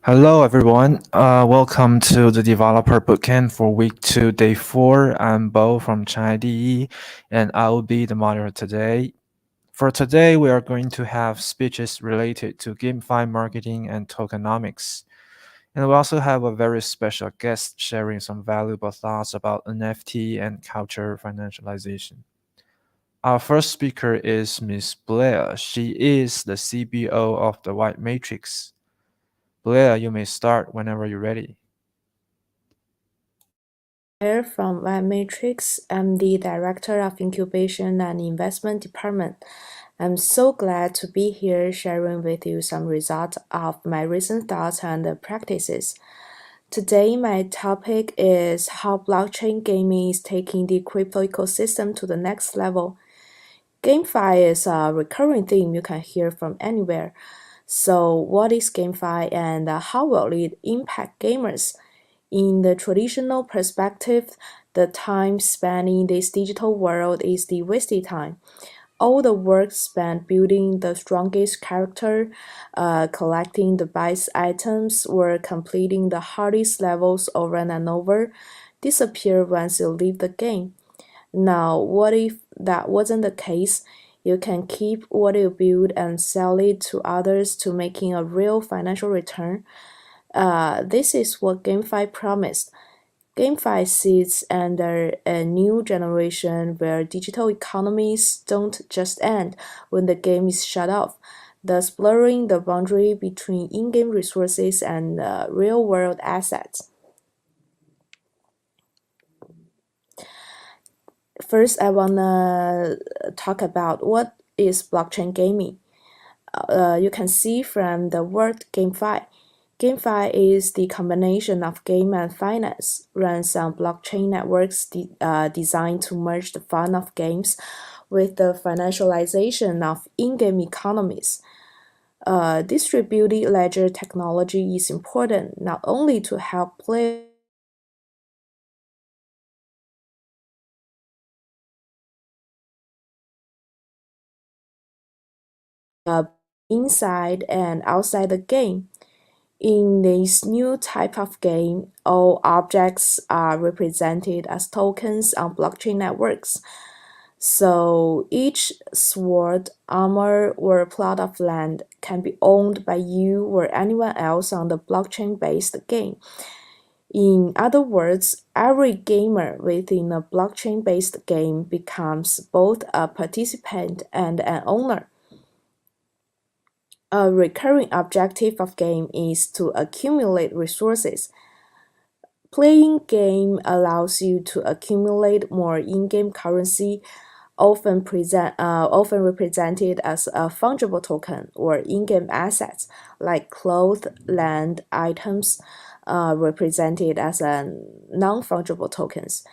Hello, everyone. Welcome to the Developer Bootcamp for Week 2, Day 4. I'm Bo from China DE, and I will be the moderator today. For today, we are going to have speeches related to Gamefi marketing and tokenomics. And we also have a very special guest sharing some valuable thoughts about NFT and culture financialization. Our first speaker is Ms. Blair. She is the CBO of the White Matrix. Blair, you may start whenever you're ready. Blair from Web Matrix. I'm the Director of Incubation and Investment Department. I'm so glad to be here sharing with you some results of my recent thoughts and practices. Today, my topic is how blockchain gaming is taking the crypto ecosystem to the next level. GameFi is a recurring theme you can hear from anywhere. So, what is GameFi and how will it impact gamers? In the traditional perspective, the time spent in this digital world is the wasted time. All the work spent building the strongest character, collecting the best items, or completing the hardest levels over and over disappear once you leave the game. Now, what if that wasn't the case? You can keep what you build and sell it to others to making a real financial return. This is what GameFi promised. GameFi sits under a new generation where digital economies don't just end when the game is shut off, thus blurring the boundary between in-game resources and real-world assets. First, I wanna talk about what is blockchain gaming. You can see from the word GameFi. GameFi is the combination of game and finance, runs on blockchain networks designed to merge the fun of games with the financialization of in-game economies. Distributed ledger technology is important not only to help players inside and outside the game. In this new type of game, all objects are represented as tokens on blockchain networks. So each sword, armor, or plot of land can be owned by you or anyone else on the blockchain-based game. In other words, every gamer within a blockchain-based game becomes both a participant and an owner. A recurring objective of game is to accumulate resources. Playing game allows you to accumulate more in-game currency, often represented as a fungible token or in-game assets like clothes, land, items, represented as a non-fungible tokens.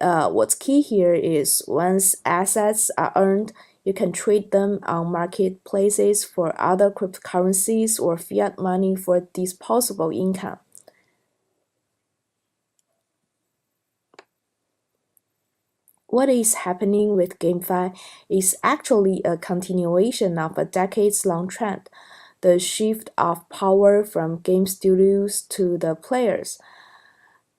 What's key here is once assets are earned, you can trade them on marketplaces for other cryptocurrencies or fiat money for disposable income. What is happening with GameFi is actually a continuation of a decades-long trend, the shift of power from game studios to the players.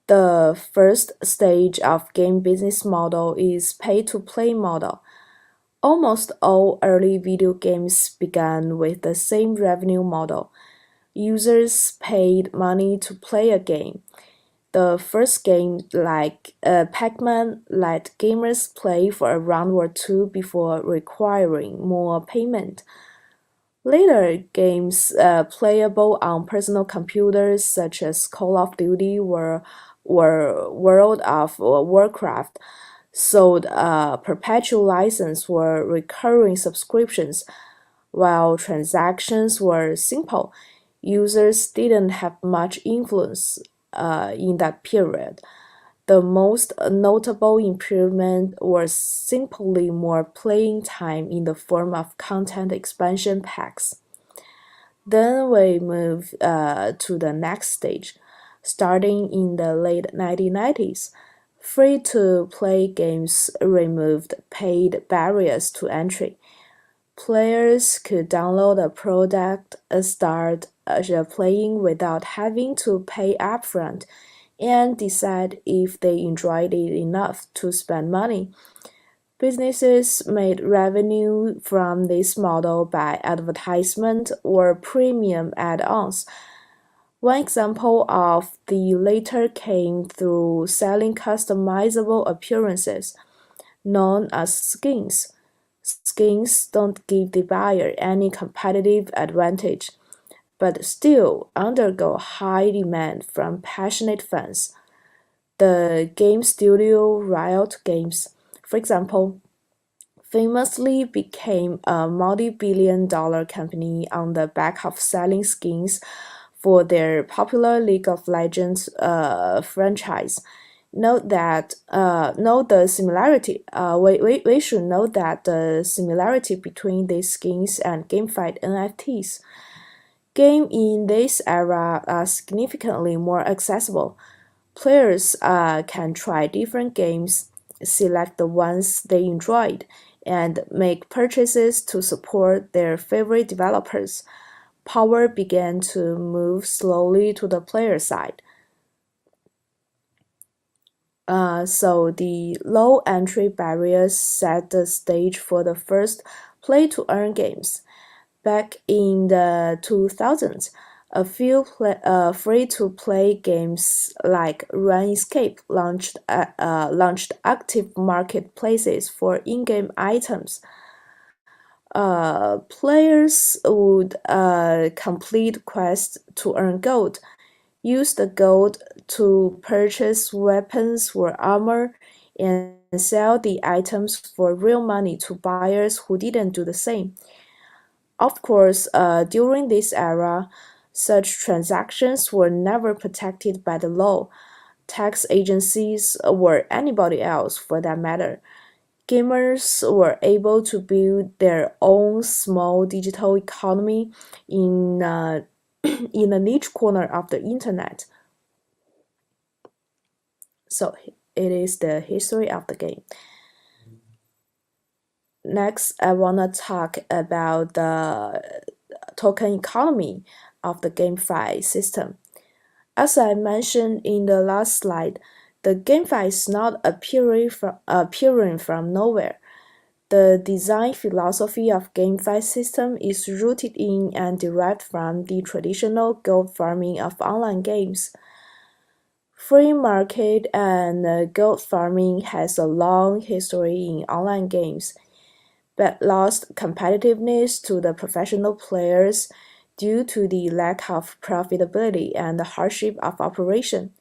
The first stage of game business model is pay-to-play model. Almost all early video games began with the same revenue model. Users paid money to play a game. The first game, like Pac-Man, let gamers play for a round or two before requiring more payment. Later, games playable on personal computers such as Call of Duty or World of Warcraft sold a perpetual license or recurring subscriptions. While transactions were simple, users didn't have much influence in that period. The most notable improvement was simply more playing time in the form of content expansion packs. Then we move to the next stage. Starting in the late 1990s, free-to-play games removed paid barriers to entry. Players could download a product, start playing without having to pay upfront, and decide if they enjoyed it enough to spend money. Businesses made revenue from this model by advertisement or premium add-ons. One example of the latter came through selling customizable appearances, known as skins. Skins don't give the buyer any competitive advantage, but still undergo high demand from passionate fans. The game studio Riot Games, for example, famously became a multi-billion-dollar company on the back of selling skins for their popular League of Legends franchise. Note the similarity. We should note that the similarity between these skins and GameFi NFTs. Game in this era are significantly more accessible. Players can try different games, select the ones they enjoyed, and make purchases to support their favorite developers. Power began to move slowly to the player side. So the low entry barriers set the stage for the first play-to-earn games. Back in the 2000s, a few free-to-play games like RunEscape launched active marketplaces for in-game items. Players would complete quests to earn gold, use the gold to purchase weapons or armor, and sell the items for real money to buyers who didn't do the same. Of course, during this era, such transactions were never protected by the law, tax agencies, or anybody else for that matter. Gamers were able to build their own small digital economy in, in a niche corner of the internet. So it is the history of the game. Next, I want to talk about the token economy of the GameFi system. As I mentioned in the last slide, the GameFi is not appearing from nowhere. The design philosophy of GameFi system is rooted in and derived from the traditional gold farming of online games. Free market and gold farming has a long history in online games, but lost competitiveness to the professional players due to the lack of profitability and the hardship of operation.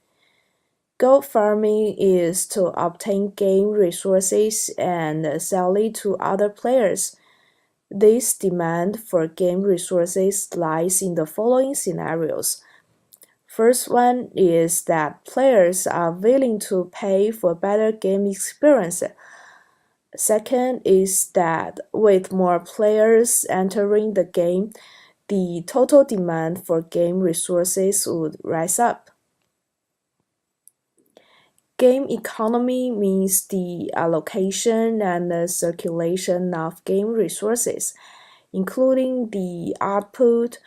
Gold farming is to obtain game resources and sell it to other players. This demand for game resources lies in the following scenarios. First one is that players are willing to pay for better game experience. Second is that with more players entering the game, the total demand for game resources would rise up. Game economy means the allocation and the circulation of game resources, including the output,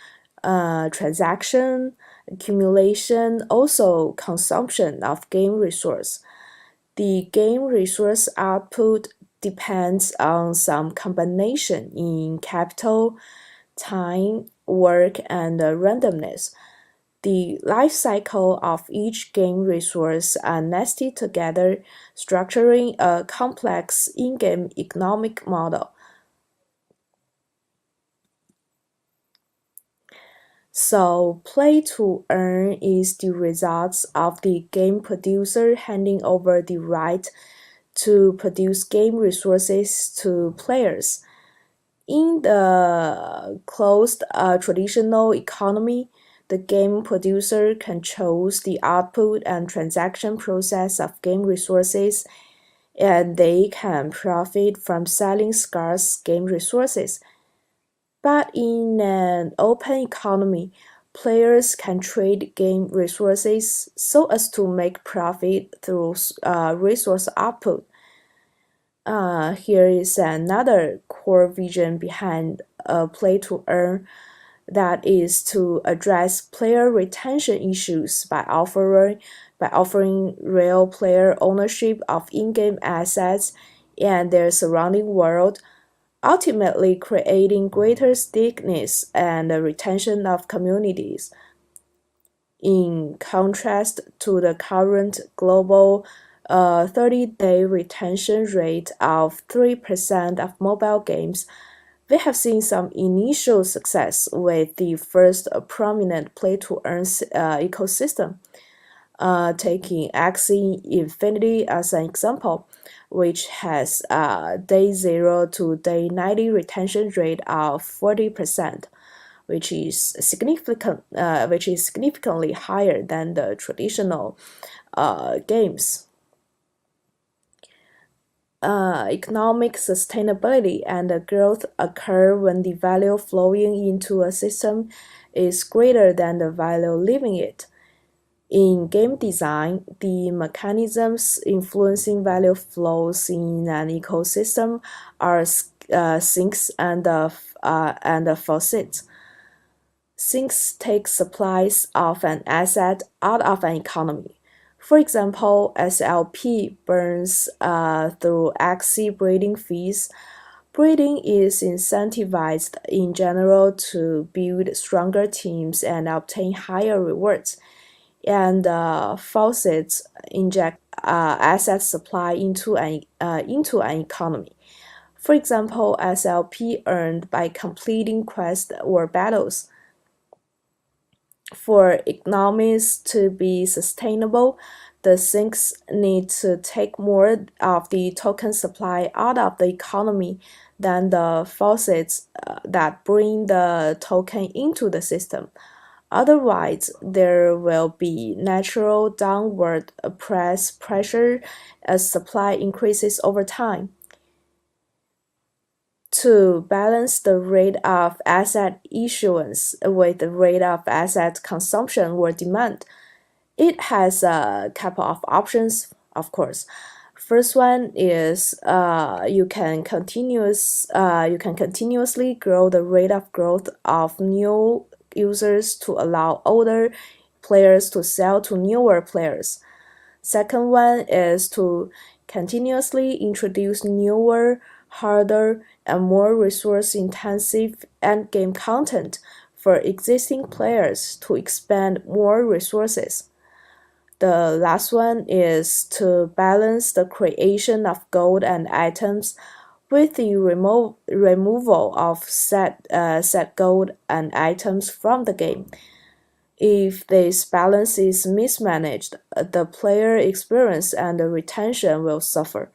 transaction, accumulation, also consumption of game resource. The game resource output depends on some combination in capital, time, work, and randomness. The life cycle of each game resource are nested together, structuring a complex in-game economic model. So, play to earn is the result of the game producer handing over the right to produce game resources to players. In the closed traditional economy, the game producer controls the output and transaction process of game resources, and they can profit from selling scarce game resources. But in an open economy, players can trade game resources so as to make profit through resource output. Here is another core vision behind play to earn, that is to address player retention issues by offering real player ownership of in-game assets and their surrounding world, ultimately creating greater stickiness and retention of communities. In contrast to the current global 30-day retention rate of 3% of mobile games, we have seen some initial success with the first prominent play-to-earn ecosystem. Taking Axie Infinity as an example, which has a day 0 to day 90 retention rate of 40%, which is significantly higher than the traditional games. Economic sustainability and growth occur when the value flowing into a system is greater than the value leaving it. In game design, the mechanisms influencing value flows in an ecosystem are sinks and faucets. Sinks take supplies of an asset out of an economy. For example, SLP burns through Axie breeding fees. Breeding is incentivized in general to build stronger teams and obtain higher rewards, and faucets inject asset supply into an economy. For example, SLP earned by completing quests or battles. For economies to be sustainable, the sinks need to take more of the token supply out of the economy than the faucets that bring the token into the system. Otherwise, there will be natural downward pressure as supply increases over time. To balance the rate of asset issuance with the rate of asset consumption or demand, it has a couple of options, of course. First one is you can continuously grow the rate of growth of new users to allow older players to sell to newer players. Second one is to continuously introduce newer, harder, and more resource-intensive endgame content for existing players to expand more resources. The last one is to balance the creation of gold and items with the removal of set gold and items from the game. If this balance is mismanaged, the player experience and the retention will suffer.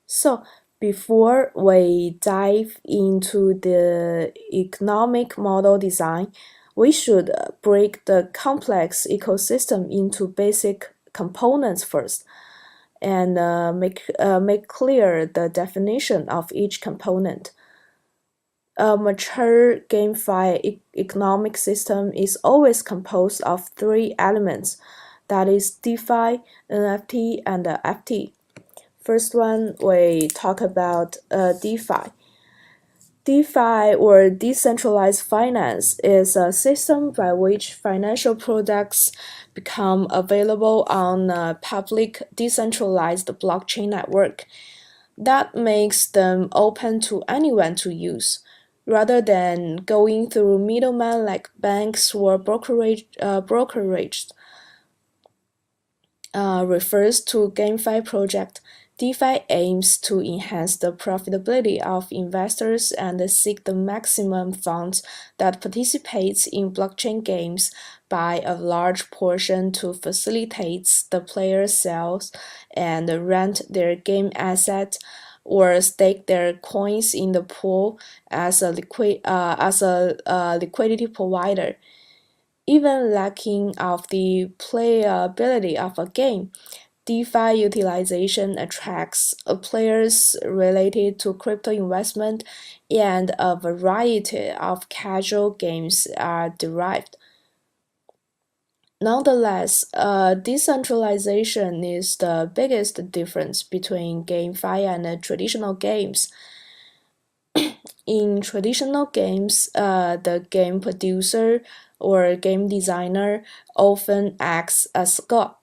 So, before we dive into the economic model design, we should break the complex ecosystem into basic components first and make clear the definition of each component. A mature Gamefi economic system is always composed of three elements, that is DeFi, NFT, and FT. First one, we talk about DeFi. DeFi, or decentralized finance, is a system by which financial products become available on a public decentralized blockchain network. That makes them open to anyone to use, rather than going through middlemen like banks or brokerage. Refers to Gamefi project. DeFi aims to enhance the profitability of investors and seek the maximum funds that participates in blockchain games by a large portion to facilitate the players' sales and rent their game asset or stake their coins in the pool as a liquidity provider. Even lacking of the playability of a game, DeFi utilization attracts players related to crypto investment, and a variety of casual games are derived. Nonetheless, decentralization is the biggest difference between GameFi and traditional games. In traditional games, the game producer or game designer often acts as God,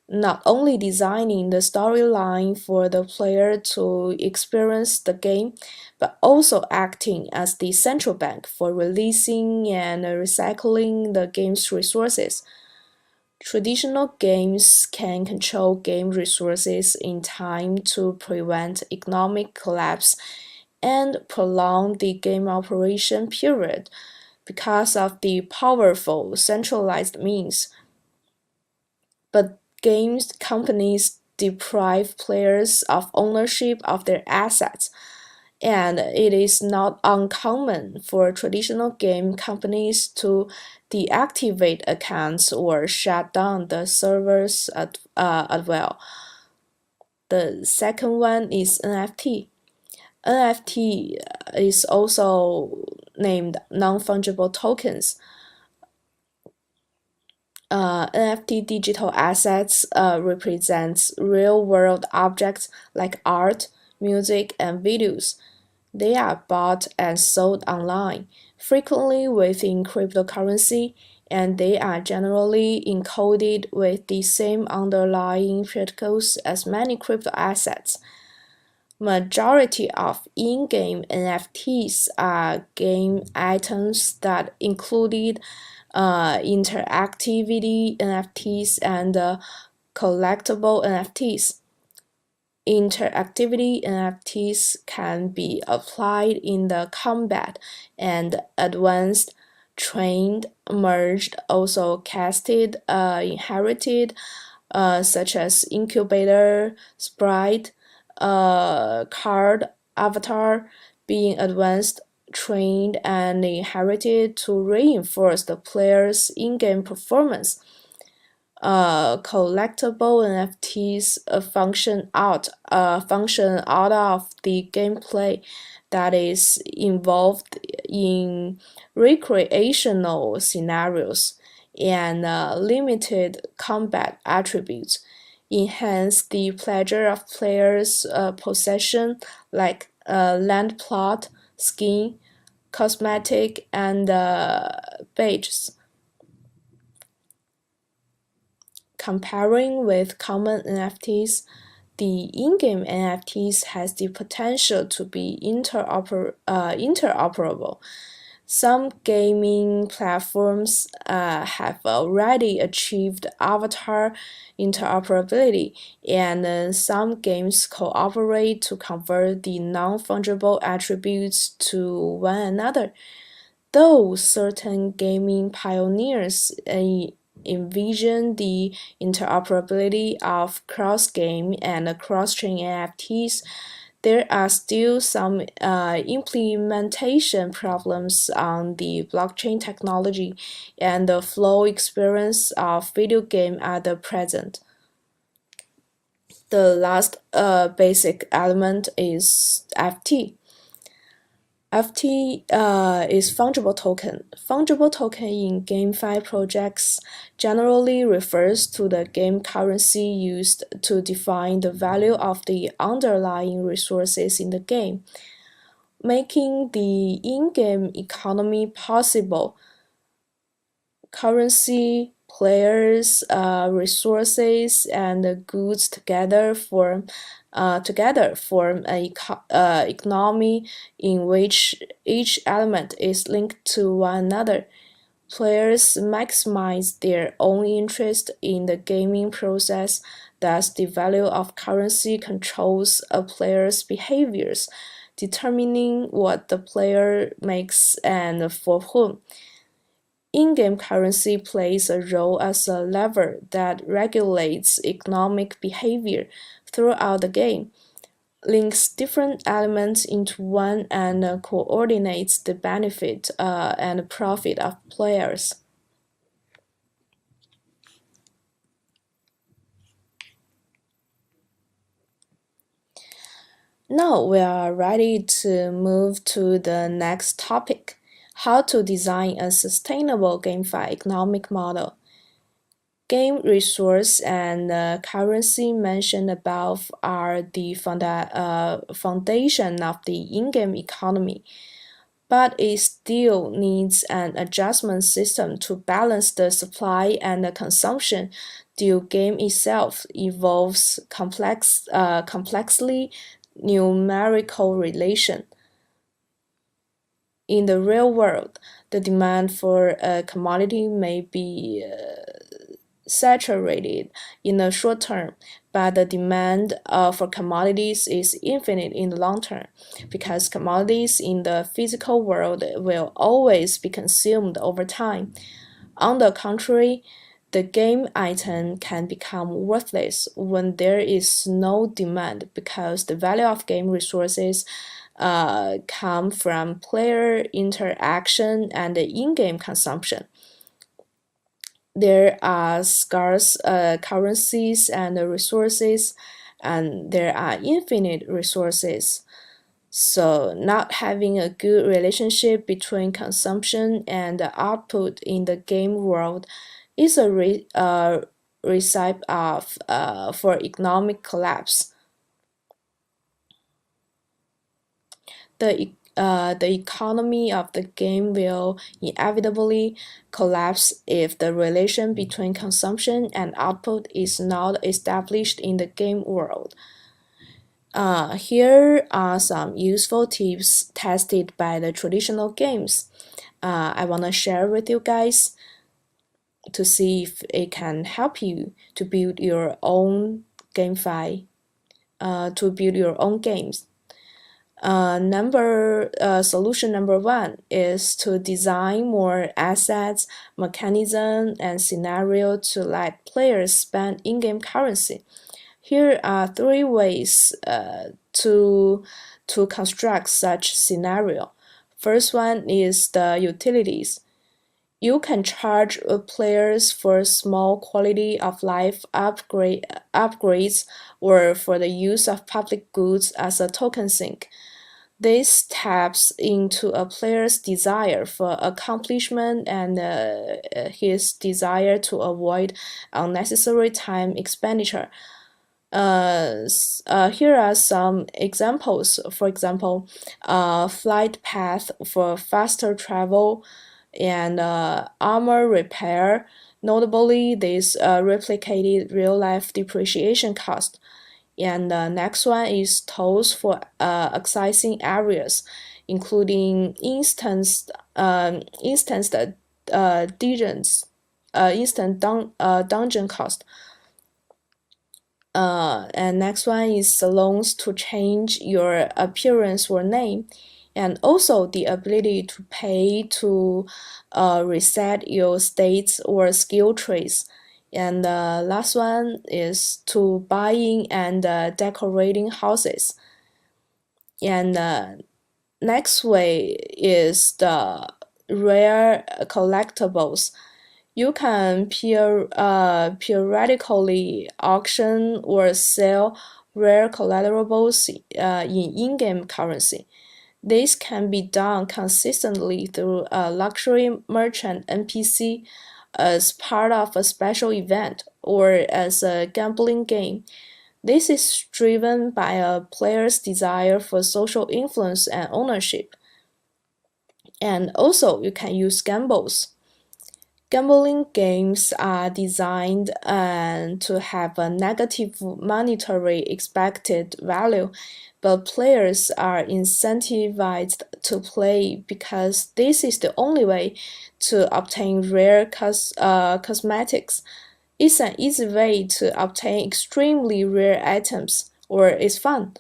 not only designing the storyline for the player to experience the game, but also acting as the central bank for releasing and recycling the game's resources. Traditional games can control game resources in time to prevent economic collapse and prolong the game operation period because of the powerful centralized means. But games companies deprive players of ownership of their assets, and it is not uncommon for traditional game companies to deactivate accounts or shut down the servers as well. The second one is NFT. NFT is also named non-fungible tokens. NFT digital assets represents real-world objects like art, music, and videos. They are bought and sold online, frequently within cryptocurrency, and they are generally encoded with the same underlying protocols as many crypto assets. Majority of in-game NFTs are game items that included interactivity NFTs and collectible NFTs. Interactivity NFTs can be applied in the combat and advanced, trained, merged, also casted, inherited, such as incubator, sprite, card, avatar, being advanced, trained, and inherited to reinforce the player's in-game performance. Collectible NFTs function out of the gameplay that is involved in recreational scenarios and limited combat attributes enhance the pleasure of players' possession like land plot, skin, cosmetic, and badges. Comparing with common NFTs, the in-game NFTs has the potential to be interoperable. Some gaming platforms have already achieved avatar interoperability, and some games cooperate to convert the non-fungible attributes to one another. Though certain gaming pioneers envision the interoperability of cross-game and cross-chain NFTs, there are still some implementation problems on the blockchain technology and the flow experience of video game at the present. The last basic element is FT. FT is fungible token. Fungible token in GameFi projects generally refers to the game currency used to define the value of the underlying resources in the game, making the in-game economy possible. Currency, players, resources, and goods together form an economy in which each element is linked to one another. Players maximize their own interest in the gaming process, thus the value of currency controls a player's behaviors, determining what the player makes and for whom. In-game currency plays a role as a lever that regulates economic behavior throughout the game, links different elements into one, and coordinates the benefit and profit of players. Now we are ready to move to the next topic, How to design a sustainable GameFi economic model. Game resource and currency mentioned above are the foundation of the in-game economy, but it still needs an adjustment system to balance the supply and the consumption. The game itself involves complexly numerical relation. In the real world, the demand for a commodity may be saturated in the short term, but the demand for commodities is infinite in the long term, because commodities in the physical world will always be consumed over time. On the contrary, the game item can become worthless when there is no demand, because the value of game resources come from player interaction and the in-game consumption. There are scarce currencies and resources, and there are infinite resources. So not having a good relationship between consumption and output in the game world is a recipe for economic collapse. The economy of the game will inevitably collapse if the relation between consumption and output is not established in the game world. Here are some useful tips tested by the traditional games. I want to share with you guys to see if it can help you to build your own GameFi, to build your own games. Solution number one is to design more assets, mechanism, and scenario to let players spend in-game currency. Here are three ways to construct such scenario. First one is the utilities. You can charge players for small quality of life upgrades or for the use of public goods as a token sink. This taps into a player's desire for accomplishment and his desire to avoid unnecessary time expenditure. Here are some examples. For example, flight path for faster travel and armor repair. Notably, this replicated real-life depreciation cost. And the next one is tolls for accessing areas, including instant dungeon cost. And next one is loans to change your appearance or name, and also the ability to pay to reset your states or skill trees. And the last one is to buying and decorating houses. And next way is the rare collectibles. You can periodically auction or sell rare collectibles in in-game currency. This can be done consistently through a luxury merchant NPC, as part of a special event, or as a gambling game. This is driven by a player's desire for social influence and ownership. And also, you can use gambles. Gambling games are designed to have a negative monetary expected value, but players are incentivized to play because this is the only way to obtain rare cosmetics. It's an easy way to obtain extremely rare items, or it's fun.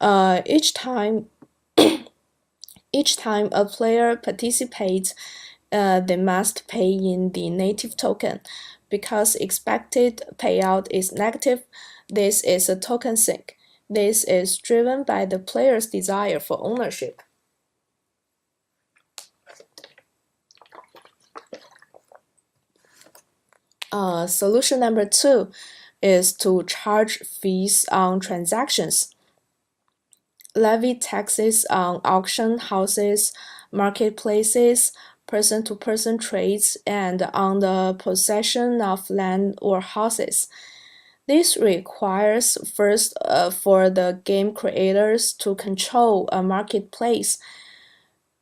Each time a player participates, they must pay in the native token. Because expected payout is negative, this is a token sink. This is driven by the player's desire for ownership. Solution number two is to charge fees on transactions. Levy taxes on auction houses, marketplaces, person-to-person trades, and on the possession of land or houses. This requires first for the game creators to control a marketplace.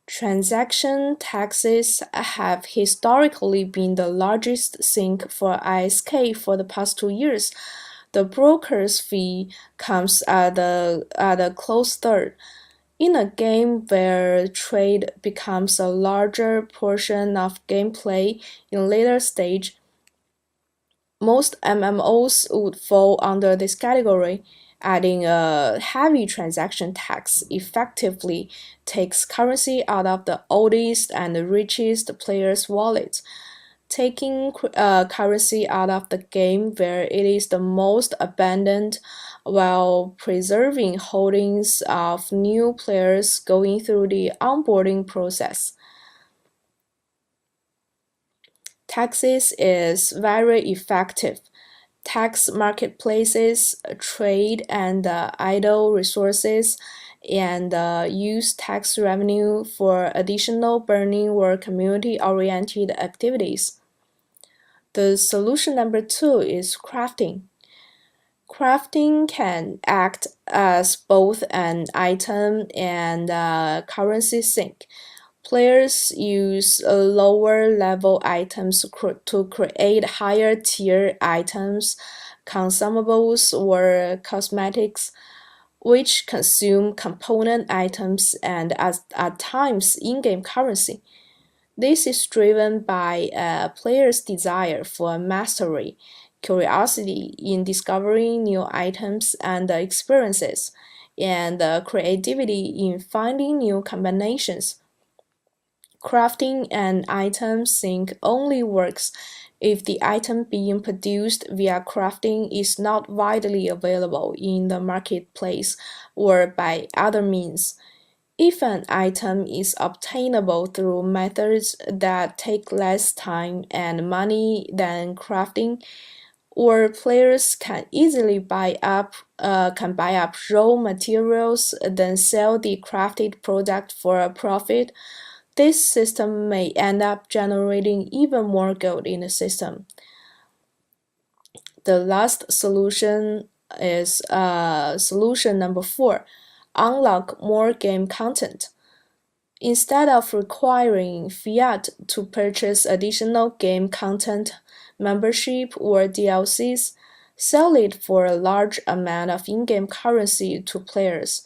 Transaction taxes have historically been the largest sink for ISK for the past 2 years. The broker's fee comes at a close third. In a game where trade becomes a larger portion of gameplay in later stage, most MMOs would fall under this category. Adding a heavy transaction tax effectively takes currency out of the oldest and richest players' wallets. Taking currency out of the game where it is the most abundant while preserving holdings of new players going through the onboarding process. Taxes is very effective. Tax marketplaces trade and idle resources and use tax revenue for additional burning or community-oriented activities. The solution number 2 is crafting. Crafting can act as both an item and a currency sink. Players use lower-level items to create higher-tier items, consumables, or cosmetics, which consume component items and at times in-game currency. This is driven by a player's desire for mastery, curiosity in discovering new items and experiences, and creativity in finding new combinations. Crafting an item sync only works if the item being produced via crafting is not widely available in the marketplace or by other means. If an item is obtainable through methods that take less time and money than crafting, or players can buy up raw materials, then sell the crafted product for a profit, this system may end up generating even more gold in the system. The last solution is solution number 4, unlock more game content. Instead of requiring fiat to purchase additional game content, membership, or DLCs, sell it for a large amount of in-game currency to players.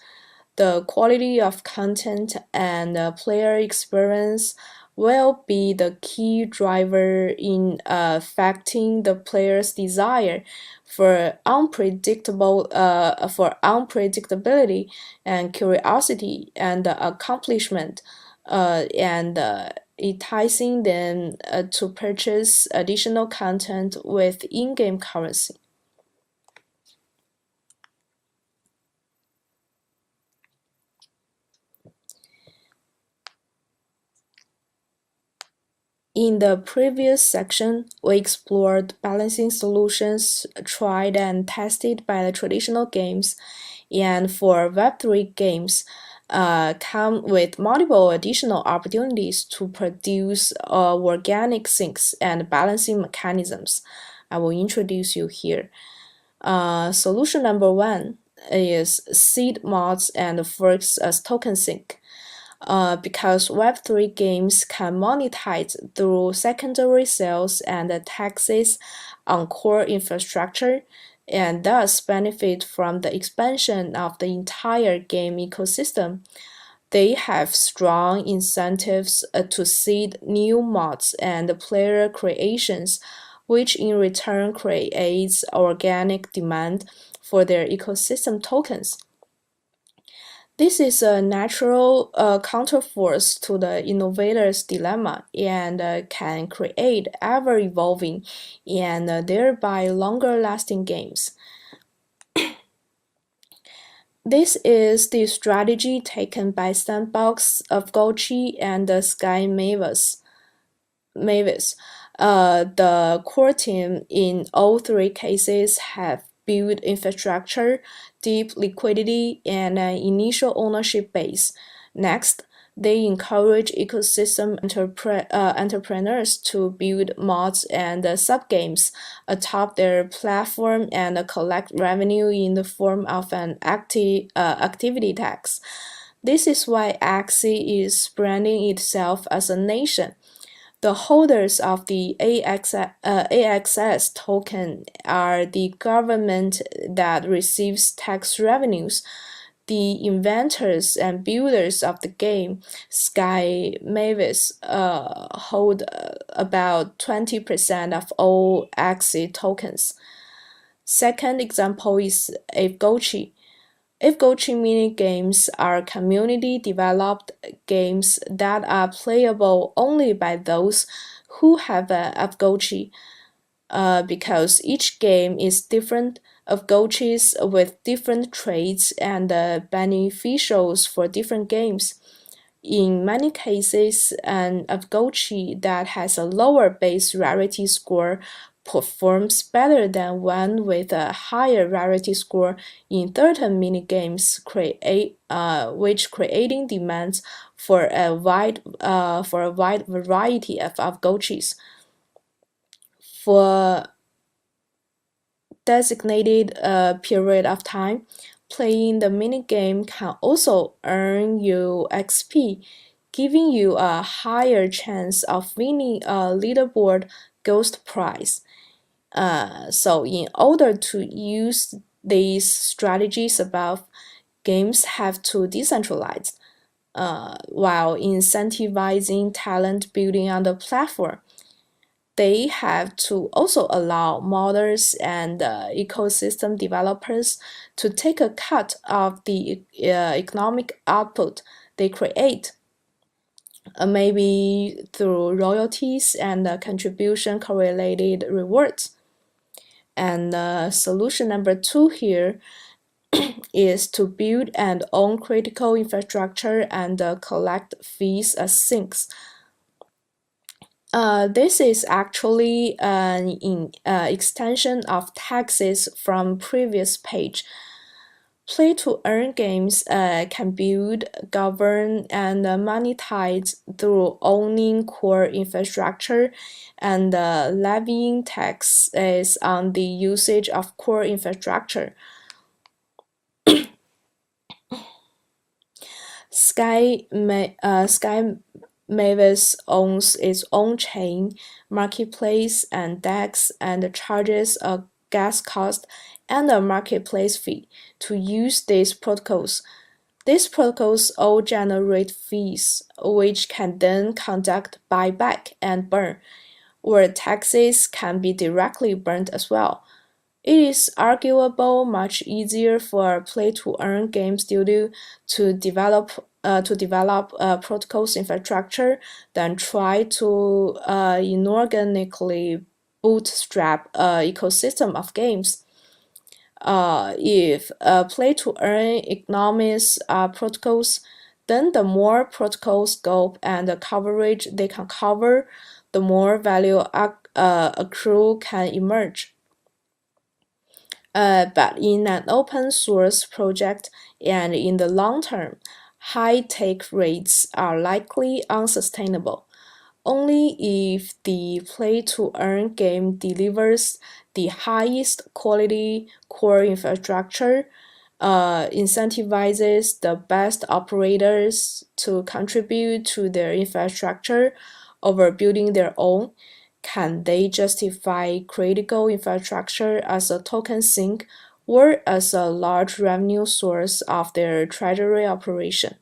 The quality of content and player experience will be the key driver in affecting the player's desire for unpredictability and curiosity and accomplishment, and enticing them to purchase additional content with in-game currency. In the previous section, we explored balancing solutions tried and tested by the traditional games, and for Web3 games, come with multiple additional opportunities to produce organic sinks and balancing mechanisms. I will introduce you here. Solution number 1 is seed mods and forks as token sink. Because Web3 games can monetize through secondary sales and taxes on core infrastructure, and thus benefit from the expansion of the entire game ecosystem. They have strong incentives to seed new mods and player creations, which in return creates organic demand for their ecosystem tokens. This is a natural counterforce to the innovator's dilemma and can create ever-evolving and thereby longer-lasting games. This is the strategy taken by Sandbox of Gochi and Sky Mavis. The core team in all 3 cases have built infrastructure, deep liquidity, and an initial ownership base. Next, They encourage ecosystem entrepreneurs to build mods and subgames atop their platform and collect revenue in the form of an activity tax. This is why Axie is branding itself as a nation. The holders of the AXS token are the government that receives tax revenues. The inventors and builders of the game, Sky Mavis, hold about 20% of all Axie tokens. Second example is Apegochi. Apegochi mini games are community-developed games that are playable only by those who have an Apegochi. Because each game is different, of gochis with different traits and beneficials for different games. In many cases, an Avgochi that has a lower base rarity score performs better than one with a higher rarity score in certain minigames, which creating demands for a wide variety of Avgochis. For designated period of time, playing the minigame can also earn you XP, giving you a higher chance of winning a leaderboard ghost prize. So in order to use these strategies above, games have to decentralize while incentivizing talent building on the platform. They have to also allow modders and ecosystem developers to take a cut of the economic output they create, maybe through royalties and contribution correlated rewards. And solution number 2 here is to build and own critical infrastructure and collect fees as sinks. This is actually an extension of taxes from previous page. Play-to-earn games can build, govern, and monetize through owning core infrastructure and levying taxes on the usage of core infrastructure. Sky Mavis owns its own chain, marketplace, and DEX and charges a gas cost and a marketplace fee to use these protocols. These protocols all generate fees, which can then conduct buyback and burn, where taxes can be directly burned as well. It is arguable much easier for a play-to-earn game studio to develop protocols infrastructure than try to inorganically bootstrap an ecosystem of games. If play-to-earn economies are protocols, then the more protocol scope and the coverage they can cover, the more value accrue can emerge. But in an open source project and in the long term, high take rates are likely unsustainable. Only if the play-to-earn game delivers the highest quality core infrastructure, incentivizes the best operators to contribute to their infrastructure over building their own, can they justify critical infrastructure as a token sink or as a large revenue source of their treasury operation?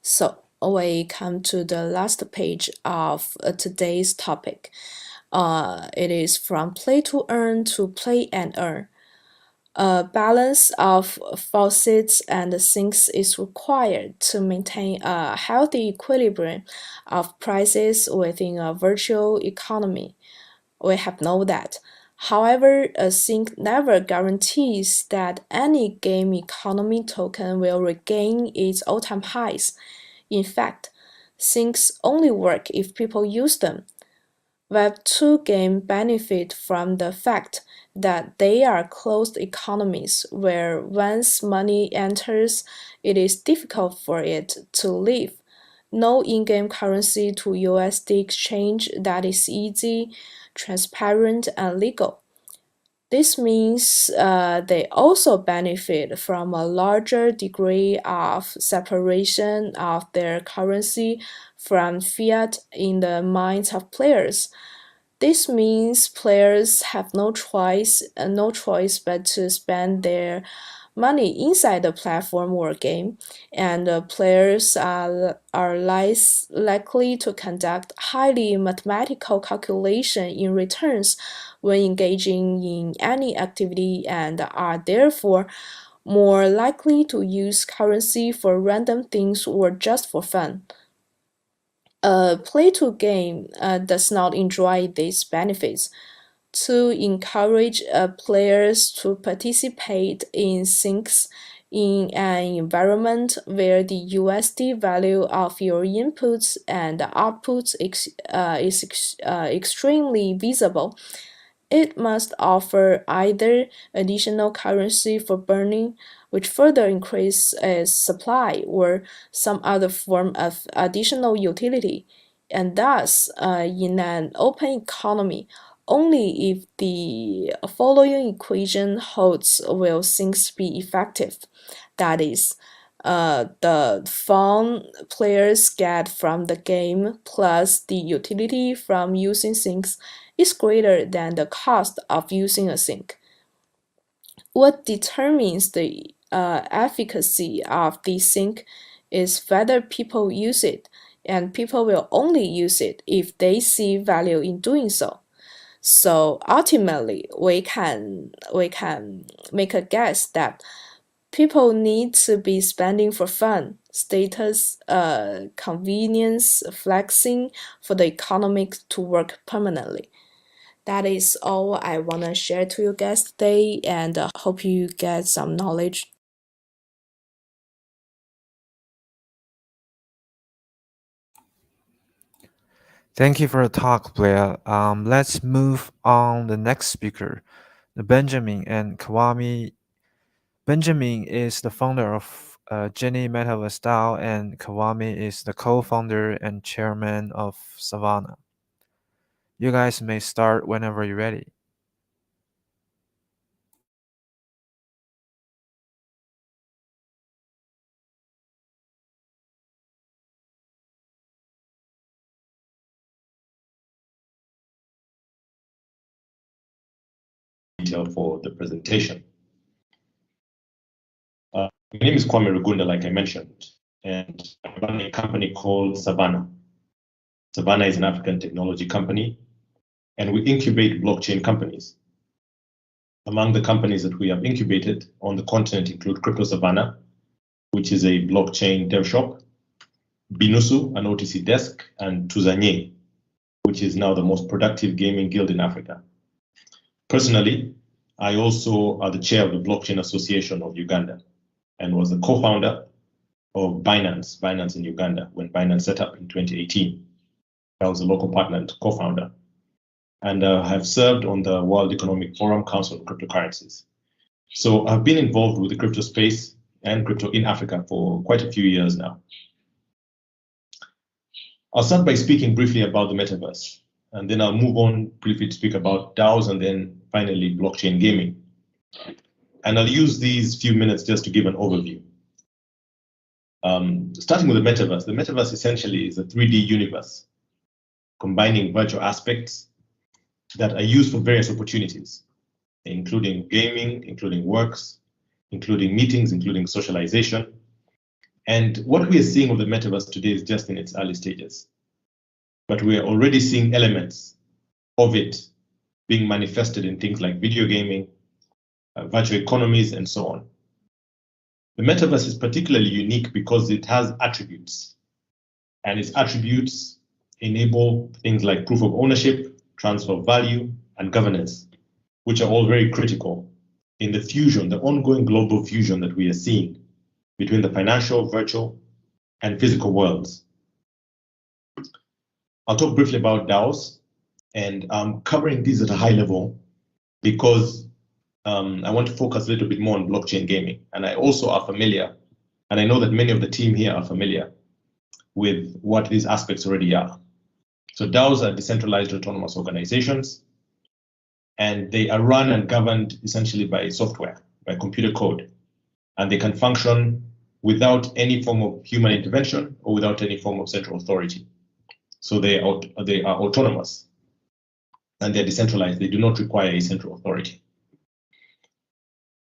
So we come to the last page of today's topic. It is from play to earn to play and earn. A balance of faucets and sinks is required to maintain a healthy equilibrium of prices within a virtual economy. We have known that. However, a sink never guarantees that any game economy token will regain its all-time highs. In fact, sinks only work if people use them. Web2 games benefit from the fact that they are closed economies where once money enters, it is difficult for it to leave. No in-game currency to USD exchange that is easy, transparent, and legal. This means they also benefit from a larger degree of separation of their currency from fiat in the minds of players. This means players have no choice but to spend their money inside the platform or game, and players are less likely to conduct highly mathematical calculation in returns when engaging in any activity and are therefore more likely to use currency for random things or just for fun. A play-to-game does not enjoy these benefits. To encourage players to participate in sinks in an environment where the USD value of your inputs and outputs is extremely visible, it must offer either additional currency for burning, which further increases its supply, or some other form of additional utility. And thus, in an open economy, only if the following equation holds will things be effective. That is, the fun players get from the game plus the utility from using things is greater than the cost of using a sink. What determines the efficacy of the sink is whether people use it, and people will only use it if they see value in doing so. So ultimately, we can make a guess that people need to be spending for fun, status, convenience, flexing for the economic to work permanently. That is all I want to share to you guys today, and hope you get some knowledge. Thank you for the talk, Blair. Let's move on the next speaker, the Benjamin and Kawami. Benjamin is the founder of Jenny Metaverse DAO, and Kawami is the co-founder and chairman of Savannah. You guys may start whenever you're ready. Detail for the presentation. My name is Kwame Rugunda, like I mentioned, and I run a company called Savannah. Savannah is an African technology company, and we incubate blockchain companies. Among the companies that we have incubated on the continent include Crypto Savannah, which is a blockchain dev shop, Binusu, an OTC desk, and Tuzanye, which is now the most productive gaming guild in Africa. Personally, I also are the chair of the Blockchain Association of Uganda and was the co-founder of Binance in Uganda, when Binance set up in 2018. I was a local partner and co-founder, and have served on the World Economic Forum Council of Cryptocurrencies. So I've been involved with the crypto space and crypto in Africa for quite a few years now. I'll start by speaking briefly about the metaverse, and then I'll move on briefly to speak about DAOs, and then finally blockchain gaming. And I'll use these few minutes just to give an overview. Starting with the metaverse essentially is a 3D universe, combining virtual aspects that are used for various opportunities, including gaming, including works, including meetings, including socialization. And what we are seeing of the metaverse today is just in its early stages. But we are already seeing elements of it being manifested in things like video gaming, virtual economies, and so on. The metaverse is particularly unique because it has attributes, and its attributes enable things like proof of ownership, transfer of value, and governance, which are all very critical in the fusion, the ongoing global fusion that we are seeing between the financial, virtual, and physical worlds. I'll talk briefly about DAOs. And I'm covering these at a high level because I want to focus a little bit more on blockchain gaming. And I also are familiar, and I know that many of the team here are familiar with what these aspects already are. So DAOs are decentralized autonomous organizations, and they are run and governed essentially by software, by computer code. And they can function without any form of human intervention or without any form of central authority. So they are autonomous and they're decentralized. They do not require a central authority.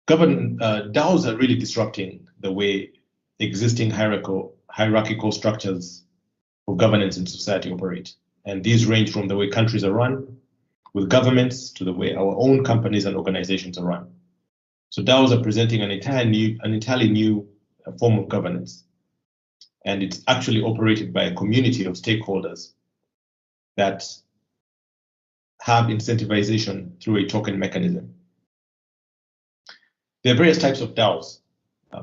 DAOs are really disrupting the way existing hierarchical structures of governance in society operate. And these range from the way countries are run with governments to the way our own companies and organizations are run. So DAOs are presenting an entirely new form of governance. And it's actually operated by a community of stakeholders that have incentivization through a token mechanism. There are various types of DAOs.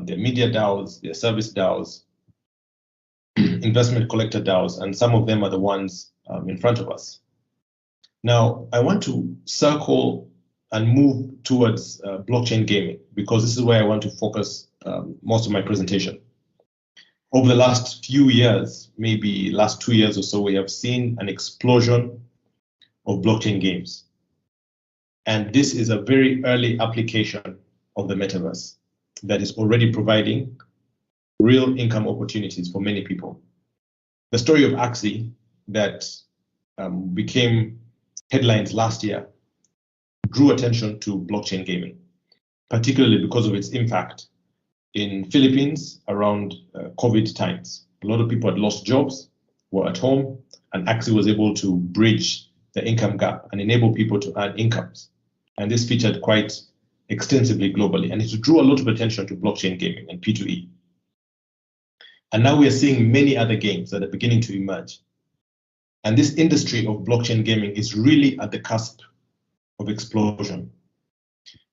There are media DAOs, there are service DAOs, investment collector DAOs, and some of them are the ones in front of us. Now, I want to circle and move towards blockchain gaming because this is where I want to focus most of my presentation. Over the last few years, maybe last 2 years or so, we have seen an explosion of blockchain games. And this is a very early application of the Metaverse that is already providing real income opportunities for many people. The story of Axie that became headlines last year drew attention to blockchain gaming, particularly because of its impact in Philippines around COVID times. A lot of people had lost jobs, were at home, and Axie was able to bridge the income gap and enable people to earn incomes. And this featured quite extensively globally, and it drew a lot of attention to blockchain gaming and P2E. And now we are seeing many other games that are beginning to emerge. And this industry of blockchain gaming is really at the cusp of explosion.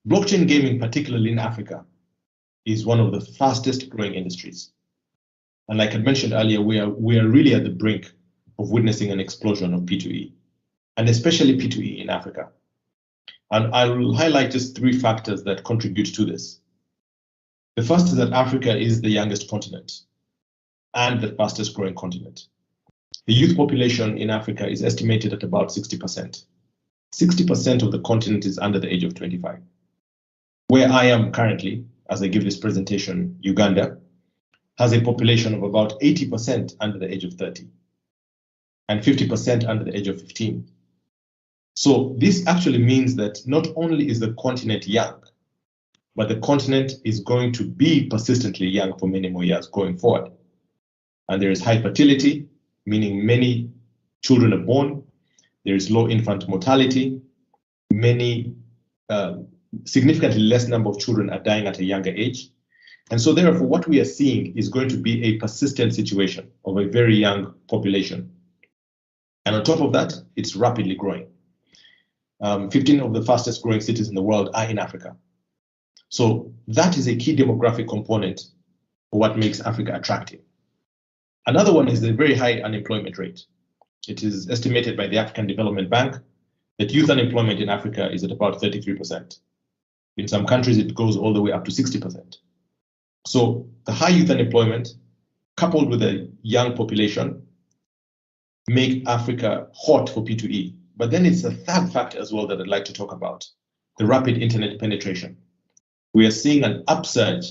Blockchain gaming, particularly in Africa, is one of the fastest growing industries. And like I mentioned earlier, we are really at the brink of witnessing an explosion of P2E, and especially P2E in Africa. And I will highlight just 3 factors that contribute to this. The first is that Africa is the youngest continent and the fastest growing continent. The youth population in Africa is estimated at about 60%. 60% of the continent is under the age of 25. Where I am currently, as I give this presentation, Uganda, has a population of about 80% under the age of 30 and 50% under the age of 15. So this actually means that not only is the continent young, but the continent is going to be persistently young for many more years going forward. And there is high fertility, meaning many children are born. There is low infant mortality. Significantly less number of children are dying at a younger age. And so therefore, what we are seeing is going to be a persistent situation of a very young population. And on top of that, it's rapidly growing. 15 of the fastest growing cities in the world are in Africa. So that is a key demographic component for what makes Africa attractive. Another one is the very high unemployment rate. It is estimated by the African Development Bank that youth unemployment in Africa is at about 33%. In some countries, it goes all the way up to 60%. So the high youth unemployment, coupled with a young population, make Africa hot for P2E. But then it's a third factor as well that I'd like to talk about, the rapid internet penetration. We are seeing an upsurge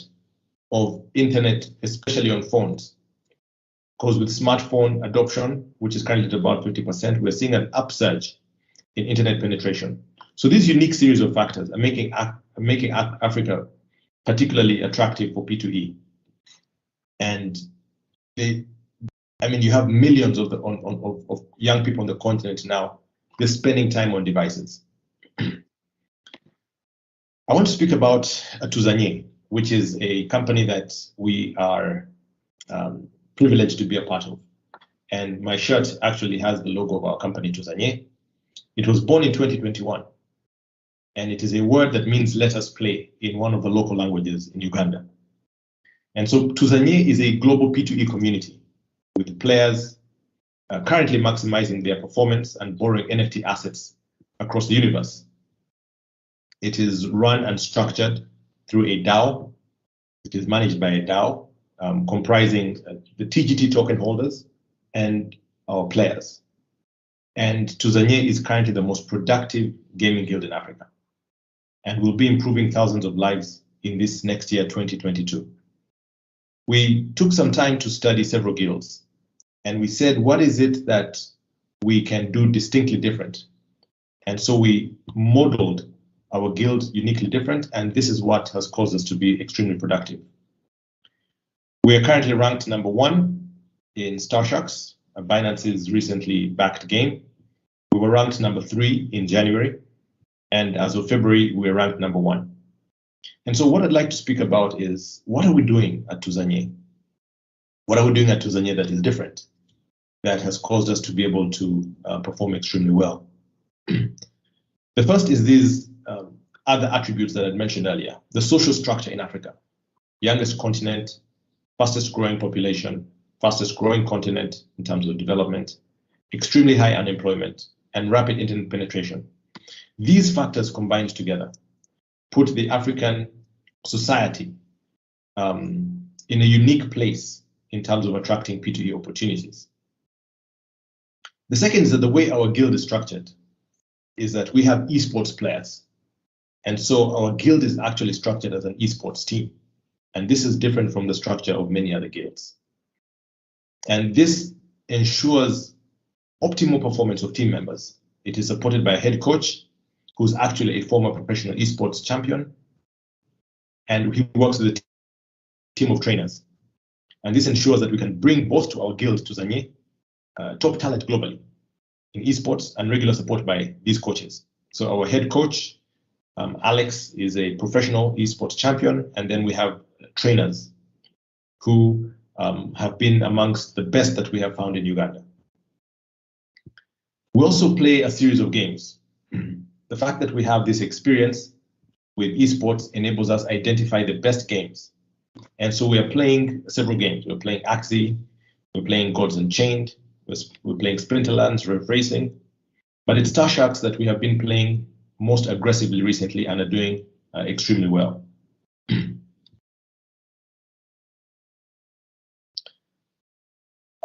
of internet, especially on phones, because with smartphone adoption, which is currently at about 50%, we're seeing an upsurge in internet penetration. So this unique series of factors are making Africa particularly attractive for P2E. And you have millions of young people on the continent now. They're spending time on devices. I want to speak about Tuzanye, which is a company that we are privileged to be a part of. And my shirt actually has the logo of our company, Tuzanye. It was born in 2021. And it is a word that means let us play in one of the local languages in Uganda. And so Tuzanye is a global P2E community with players currently maximizing their performance and borrowing NFT assets across the universe. It is run and structured through a DAO. It is managed by a DAO comprising the TGT token holders and our players. And Tuzanye is currently the most productive gaming guild in Africa, and will be improving thousands of lives in this next year, 2022. We took some time to study several guilds, and we said, what is it that we can do distinctly different? And so we modeled our guild uniquely different, and this is what has caused us to be extremely productive. We are currently ranked number 1 in StarSharks, Binance's recently backed game. We were ranked number 3 in January, and as of February, we are ranked number 1. And so what I'd like to speak about is, what are we doing at Tuzanye? What are we doing at Tuzanye that is different, that has caused us to be able to perform extremely well? The first is these other attributes that I mentioned earlier. The social structure in Africa, youngest continent, fastest growing population, fastest growing continent in terms of development, extremely high unemployment, and rapid internet penetration. These factors combined together put the African society in a unique place in terms of attracting P2E opportunities. The second is that the way our guild is structured is that we have esports players. And so our guild is actually structured as an esports team. And this is different from the structure of many other guilds. And this ensures optimal performance of team members. It is supported by a head coach who's actually a former professional esports champion. And he works with a team of trainers. And this ensures that we can bring both to our guild, Tuzanye, top talent globally in esports and regular support by these coaches. So our head coach, Alex, is a professional esports champion. And then we have trainers who have been amongst the best that we have found in Uganda. We also play a series of games. The fact that we have this experience with esports enables us to identify the best games. And so we are playing several games. We're playing Axie, we're playing Gods Unchained, we're playing Splinterlands, Rev Racing. But it's StarSharks that we have been playing most aggressively recently and are doing extremely well.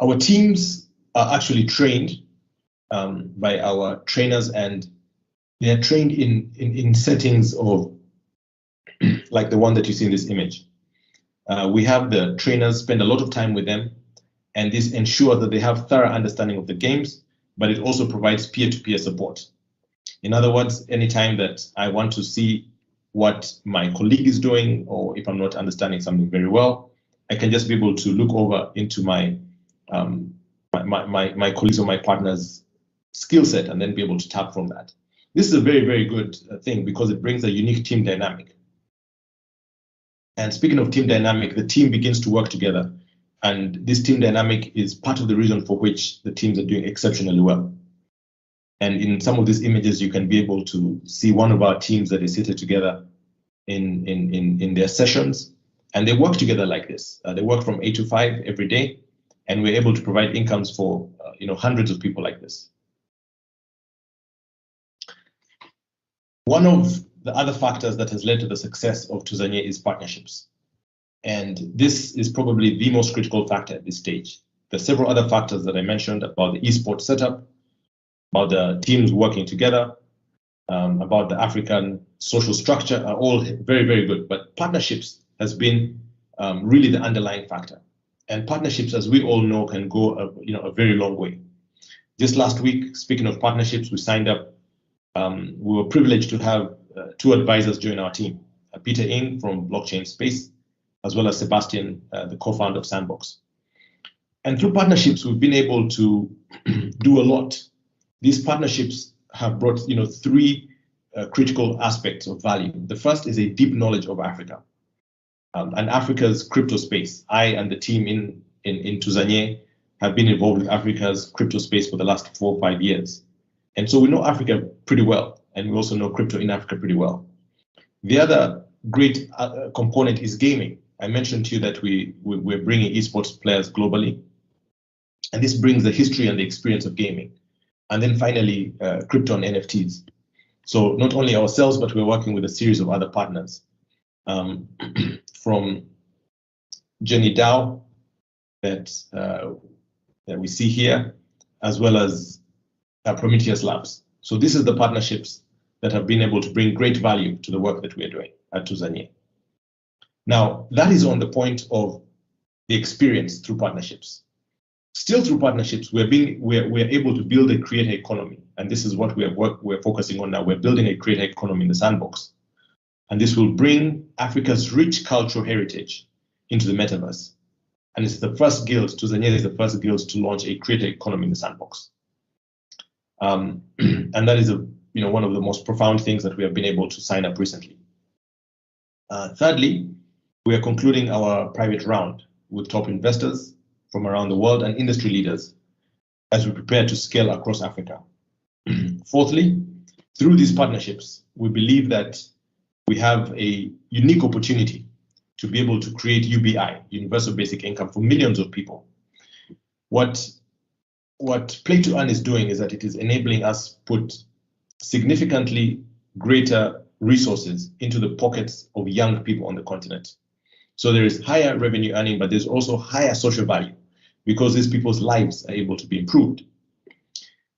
Our teams are actually trained by our trainers, and they are trained in settings of like the one that you see in this image. We have the trainers spend a lot of time with them, and this ensures that they have thorough understanding of the games, but it also provides peer-to-peer support. In other words, anytime that I want to see what my colleague is doing, or if I'm not understanding something very well, I can just be able to look over into my colleagues or my partner's skill set and then be able to tap from that. This is a very, very good thing because it brings a unique team dynamic. And speaking of team dynamic, the team begins to work together. And this team dynamic is part of the reason for which the teams are doing exceptionally well. And in some of these images, you can be able to see one of our teams that is seated together in their sessions. And they work together like this. They work from 8 to 5 every day. And we're able to provide incomes for hundreds of people like this. One of the other factors that has led to the success of Tuzanye is partnerships. And this is probably the most critical factor at this stage. There are several other factors that I mentioned about the esports setup, about the teams working together, about the African social structure are all very, very good. But partnerships has been really the underlying factor. And partnerships, as we all know, can go a very long way. Just last week, speaking of partnerships, we signed up. We were privileged to have 2 advisors join our team, Peter Ng from Blockchain Space, as well as Sebastian, the co-founder of Sandbox. And through partnerships, we've been able to do a lot. These partnerships have brought 3 critical aspects of value. The first is a deep knowledge of Africa and Africa's crypto space. I and the team in Tuzanye have been involved with Africa's crypto space for the last 4 or 5 years. And so we know Africa pretty well, and we also know crypto in Africa pretty well. The other great component is gaming. I mentioned to you that we're bringing esports players globally. And this brings the history and the experience of gaming. And then finally, crypto and NFTs. So not only ourselves, but we're working with a series of other partners, from Jenny Dow that we see here, as well as Prometheus Labs. So this is the partnerships that have been able to bring great value to the work that we are doing at Tuzania. Now, that is on the point of the experience through partnerships. Still through partnerships, we're able to build a creator economy. And this is what we're focusing on now. We're building a creator economy in the sandbox. And this will bring Africa's rich cultural heritage into the metaverse. And it's the first guild, Tuzania is the first guild to launch a creator economy in the sandbox. And that is one of the most profound things that we have been able to sign up recently. Thirdly, we are concluding our private round with top investors from around the world and industry leaders as we prepare to scale across Africa. Fourthly, through these partnerships, we believe that we have a unique opportunity to be able to create UBI, universal basic income, for millions of people. What Play to Earn is doing is that it is enabling us put significantly greater resources into the pockets of young people on the continent. So there is higher revenue earning, but there's also higher social value because these people's lives are able to be improved.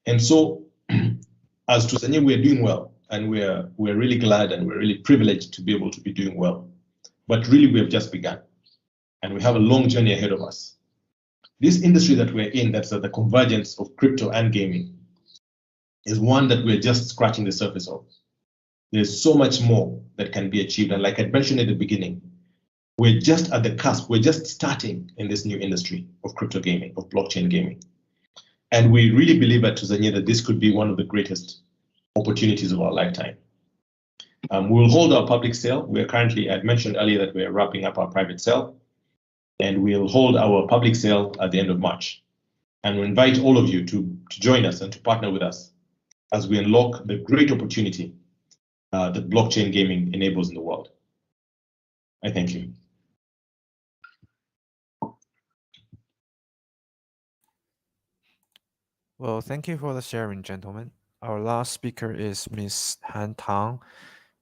And so as Tuzania, we're doing well, and we're really glad and we're really privileged to be able to be doing well. But really, we have just begun, and we have a long journey ahead of us. This industry that we're in, that's at the convergence of crypto and gaming, is one that we're just scratching the surface of. There's so much more that can be achieved. And like I mentioned at the beginning, we're just at the cusp. We're just starting in this new industry of crypto gaming, of blockchain gaming. And we really believe at Tuzania that this could be one of the greatest opportunities of our lifetime. We'll hold our public sale. We're currently, I mentioned earlier that we're wrapping up our private sale, and we'll hold our public sale at the end of March. And we invite all of you to join us and to partner with us as we unlock the great opportunity that blockchain gaming enables in the world. I thank you. Well, thank you for the sharing, gentlemen. Our last speaker is Miss Han Tang,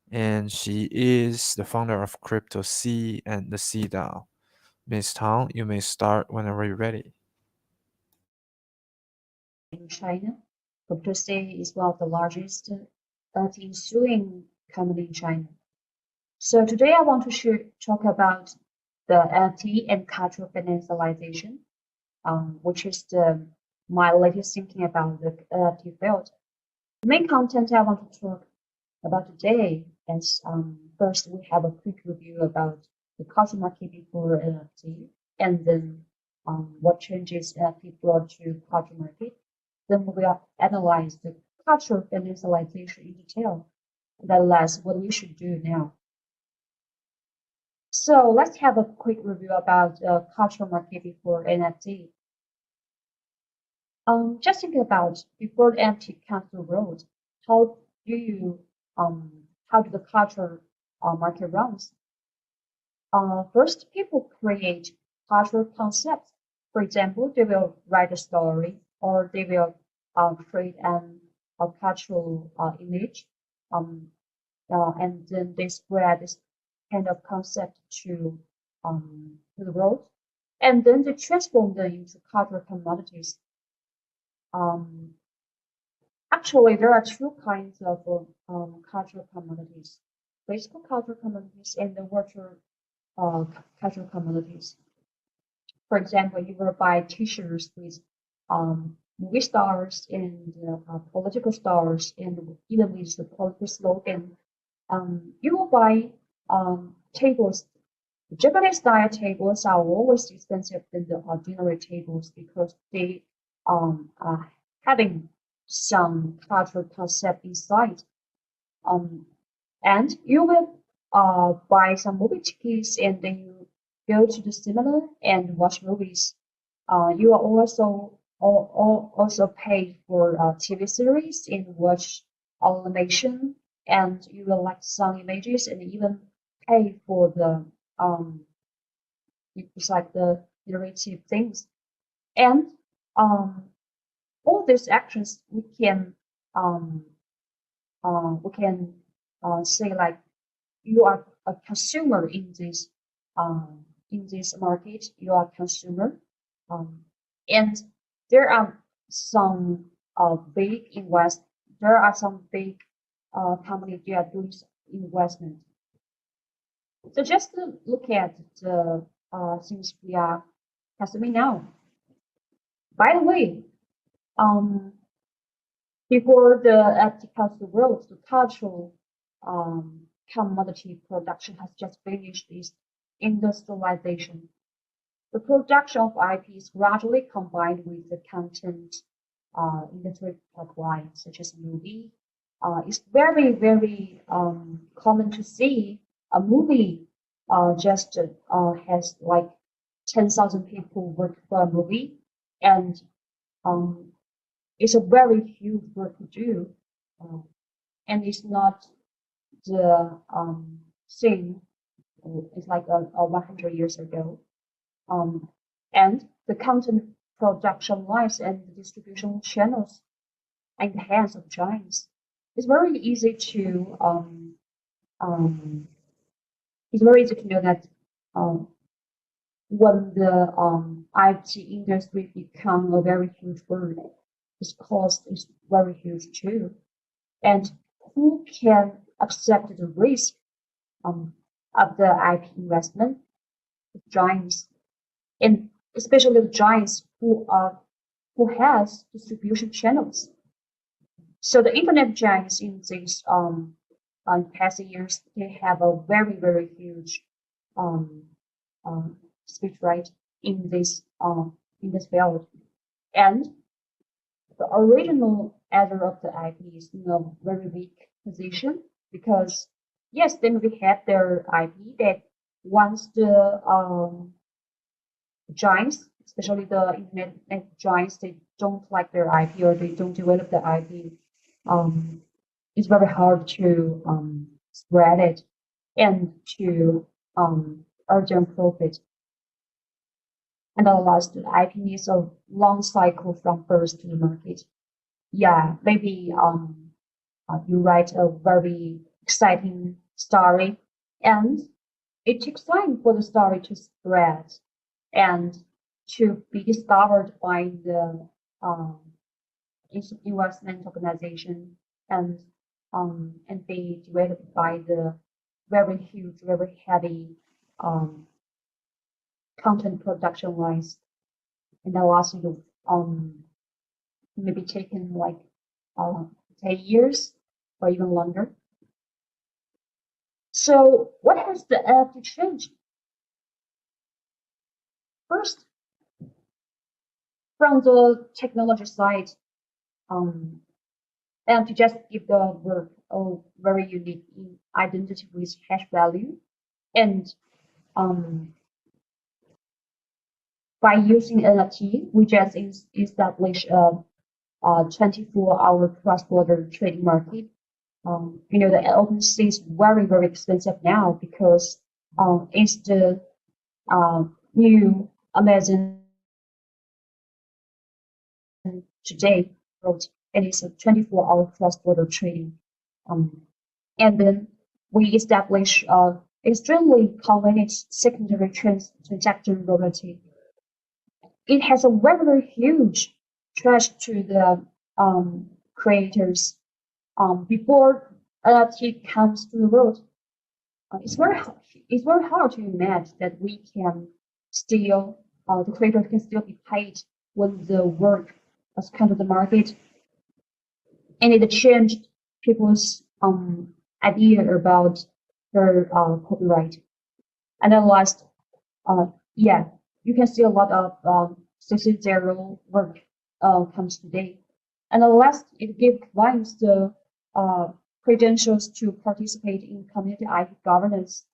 and she is the founder of Crypto C and the C DAO. Miss Tang, you may start whenever you're ready. In China, Crypto C is one of the largest issuing company in China. So today I want to talk about the NFT and cultural financialization, which is my latest thinking about the NFT field. The main content I want to talk about today is first we have a quick review about the cultural market before NFT, and then what changes NFT brought to cultural market. Then we will analyze the cultural financialization in detail. That last, what we should do now. So let's have a quick review about cultural market before NFT. Just think about before the NFT comes to the world, how do the cultural market runs? First, people create cultural concepts. For example, they will write a story, or they will create a cultural image, and then they spread this kind of concept to the world, and then they transform them into cultural commodities. Actually, there are two kinds of cultural commodities: physical cultural commodities and the virtual cultural commodities. For example, you will buy T-shirts with movie stars and political stars, and even with the political slogan. You will buy tables. The Japanese style tables are always expensive than the ordinary tables because they are having some cultural concept inside. And you will buy some movie tickets, and then you go to the cinema and watch movies. You are also pay for TV series and watch animation, and you will like some images and even pay for the it's like the narrative things. And all these actions we can say like you are a consumer in this market. You are a consumer, and there are some big invest. There are some big companies that are doing investment. So just to look at the things we are consuming now. By the way, before the agricultural growth, the cultural commodity production has just finished its industrialization. The production of IP is gradually combined with the content industry pipeline, such as movie. It's very, very common to see a movie just has like 10,000 people work for a movie, and it's a very huge work to do, and it's not the thing. It's like a 100 years ago, and the content production lines and the distribution channels in the hands of giants. It's very easy to know that when the IT industry become a very huge word, its cost is very huge too. And who can accept the risk of the IP investment? The giants, and especially the giants who has distribution channels. So the internet giants in these past years, they have a very, very huge speech right in this field, and the original owner of the IP is in a very weak position, because yes, they maybe have their IP, that once the giants, especially the internet giants, they don't like their IP or they don't develop the IP, it's very hard to spread it and to earn their profit. And the last, the IP needs a long cycle from birth to the market. Yeah, maybe you write a very exciting story, and it takes time for the story to spread and to be discovered by the investment organization, and be developed by the very huge, very heavy content production lines. And the last maybe taken like 10 years or even longer. So what has the NFT changed? First, from the technology side, and to just give the work a very unique identity with hash value, and by using NFT, we just establish a 24-hour cross-border trading market. The OpenSea is very, very expensive now, because it's the new Amazon today, and it's a 24-hour cross-border trading. And then we establish extremely convenient secondary transaction royalty. It has a very, very huge trust to the creators. Before NFT comes to the world, it's very hard to imagine that we can still the creators can still be paid when the work has come to the market, and it changed people's idea about their copyright. And then last, you can see a lot of 6.0 work comes today. And then last, it gives clients the credentials to participate in community IP governance.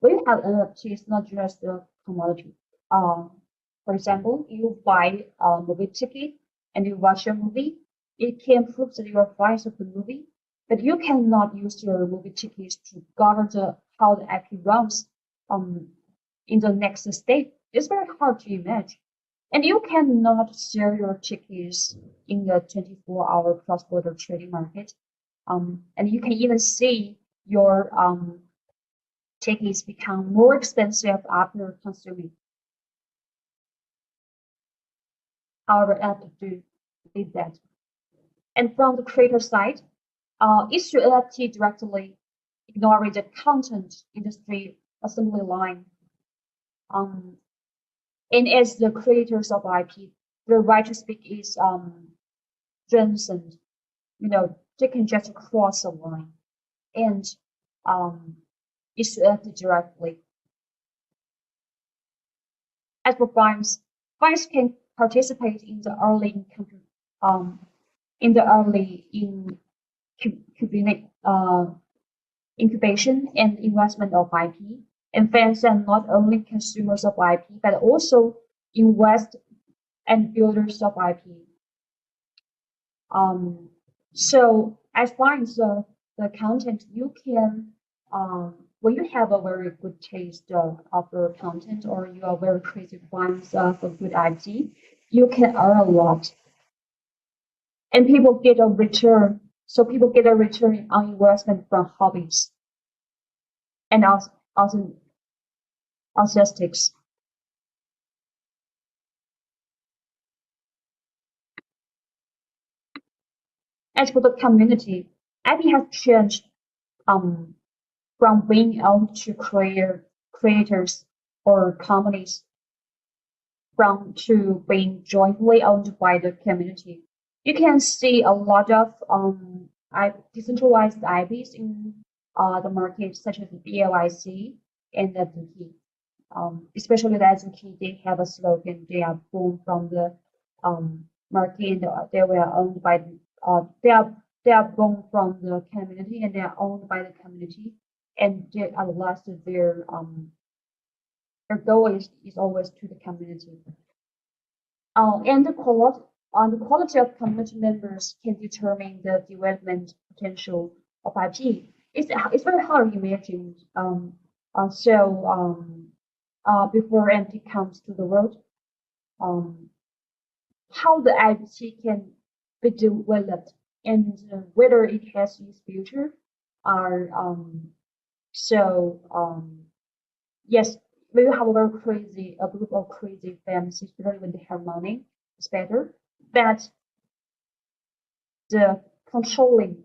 When you have NFT, it's not just a commodity. For example, you buy a movie ticket and you watch a movie. It can prove that you are fans of the movie, but you cannot use your movie tickets to govern how the IP runs in the next step. It's very hard to imagine. And you cannot sell your tickets in the 24-hour cross-border trading market. And you can even see your tickets become more expensive after consuming. Our app did that. And from the creator side, issue NFT directly ignoring the content industry assembly line. And as the creators of IP, the right to speak is strengthened. They can just cross a line and issue NFT directly. As for funds can participate in the early incubation and investment of IP. And fans are not only consumers of IP, but also invest and builders of IP. So as far as the content, you can when you have a very good taste of your content, or you are very crazy fans for good IP, you can earn a lot, and people get a return. So people get a return on investment from hobbies and also aesthetics. As for the community, IP has changed from being owned to creators or companies, to being jointly owned by the community. You can see a lot of decentralized IPs in the market, such as the BLIC and the DeFi. Especially the Azuki, they have a slogan. They are born from the market, and they were owned by they are born from the community, and they are owned by the community, and at last their goal is always to the community. And the quality of community members can determine the development potential of IP. It's very hard to imagine. Before NFT comes to the world, how the IP can be developed, and whether it has its future are yes, when you have a group of crazy fans, especially when they have money, it's better. But the controlling,